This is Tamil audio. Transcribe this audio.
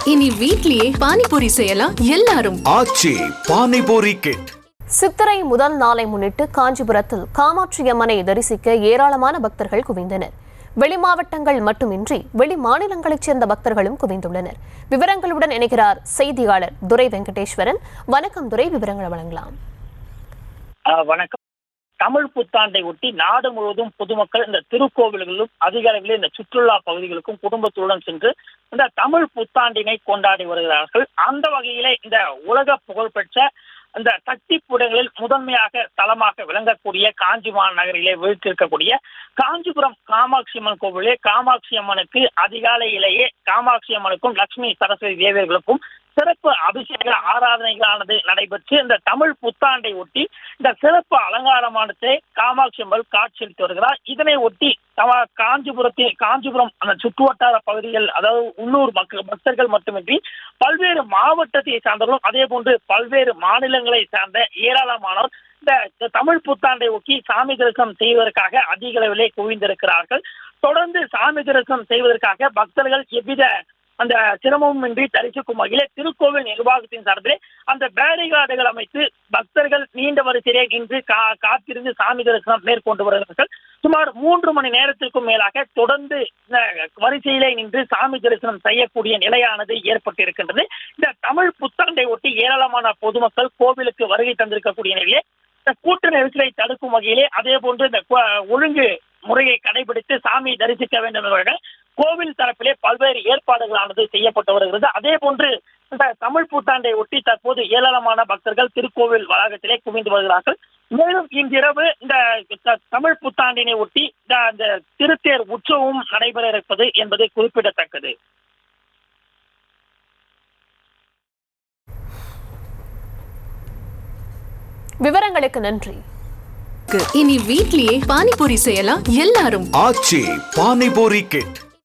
இனி வீட்லயே பானிபூரி செய்யலாம் எல்லாரும். ஆச்சி பானிபூரி கிட். சித்திரை முதல் நாளை முன்னிட்டு காஞ்சிபுரத்தில் காமாட்சி அம்மனை தரிசிக்க ஏராளமான பக்தர்கள் குவிந்தனர். வெளி மாவட்டங்கள் மட்டுமின்றி வெளி மாநிலங்களைச் சேர்ந்த பக்தர்களும் குவிந்துள்ளனர். விவரங்களுடன் இணைகிறார் செய்தியாளர் துரை வெங்கடேஸ்வரன். வணக்கம் துரை, விவரங்களை வழங்கலாம். வணக்கம். தமிழ் புத்தாண்டை ஒட்டி நாடு முழுவதும் பொதுமக்கள் இந்த திருக்கோவில்களிலும் அதிக அளவில் இந்த சுற்றுலா பகுதிகளுக்கும் குடும்பத்துடன் சென்று இந்த தமிழ் புத்தாண்டினை கொண்டாடி வருகிறார்கள். அந்த வகையிலே இந்த உலக புகழ்பெற்ற இந்த சக்தி பீடங்களில் முதன்மையாக தலமாக விளங்கக்கூடிய காஞ்சி மாநகரிலே வீழ்த்திருக்கக்கூடிய காஞ்சிபுரம் காமாட்சி அம்மன் கோவிலே காமாட்சி அம்மனுக்கு அதிகாலையிலேயே காமாட்சி அம்மனுக்கும் லட்சுமி சரஸ்வதி தேவியர்களுக்கும் சிறப்பு அபிஷேக ஆராதனைகளானது நடைபெற்று இந்த தமிழ் புத்தாண்டை ஒட்டி இந்த சிறப்பு அலங்காரமானதை காமாட்சி அம்மன் காட்சியளித்து வருகிறார். இதனை ஒட்டி காஞ்சிபுரம் அந்த சுற்றுவட்டார பகுதிகள், அதாவது உள்ளூர் பக்தர்கள் மட்டுமின்றி பல்வேறு மாவட்டத்தை சார்ந்தவர்களும் அதே போன்று பல்வேறு மாநிலங்களை சார்ந்த ஏராளமானோர் இந்த தமிழ் புத்தாண்டை ஒட்டி சாமி தரிசனம் செய்வதற்காக அதிக அளவிலே குவிந்திருக்கிறார்கள். தொடர்ந்து சாமி தரிசனம் செய்வதற்காக பக்தர்கள் எவ்வித அந்த சிரமமும் இன்றி தரிசிக்கும் வகையிலே திருக்கோவில் நிர்வாகத்தின் சார்பிலே அந்த பேரிகார்டுகள் அமைத்து பக்தர்கள் நீண்ட வரிசையிலே நின்று காத்திருந்து சாமி தரிசனம் மேற்கொண்டு வருகிறார்கள். சுமார் 3 மணி நேரத்திற்கும் மேலாக தொடர்ந்து இந்த வரிசையிலே நின்று சாமி தரிசனம் செய்யக்கூடிய நிலையானது ஏற்பட்டிருக்கின்றது. இந்த தமிழ் புத்தாண்டை ஒட்டி ஏராளமான பொதுமக்கள் கோவிலுக்கு வருகை தந்திருக்கக்கூடிய நிலையிலே இந்த கூட்ட நெரிசலை தடுக்கும் வகையிலே அதே போன்று இந்த ஒழுங்கு முறையை கடைபிடித்து சாமி தரிசிக்க வேண்டும் என்பவர்கள் கோவில் தரப்பிலே பல்வேறு ஏற்பாடுகளானது செய்யப்பட்டு வருகிறது. அதே போன்று இந்த தமிழ் புத்தாண்டை ஒட்டி தற்போது ஏராளமான பக்தர்கள் திருக்கோவில் வளாகத்திலே குவிந்து வருகிறார்கள். மேலும் இன்றிரவு இந்த தமிழ் புத்தாண்டினை ஒட்டி இந்த திருத்தேர் உற்சவம் நடைபெற இருப்பது என்பது குறிப்பிடத்தக்கது. விவரங்களுக்கு நன்றி. இனி வீட்லயே பானிபூரி செய்யலாம் எல்லாரும். ஆச்சி பானிபூரி கிட்.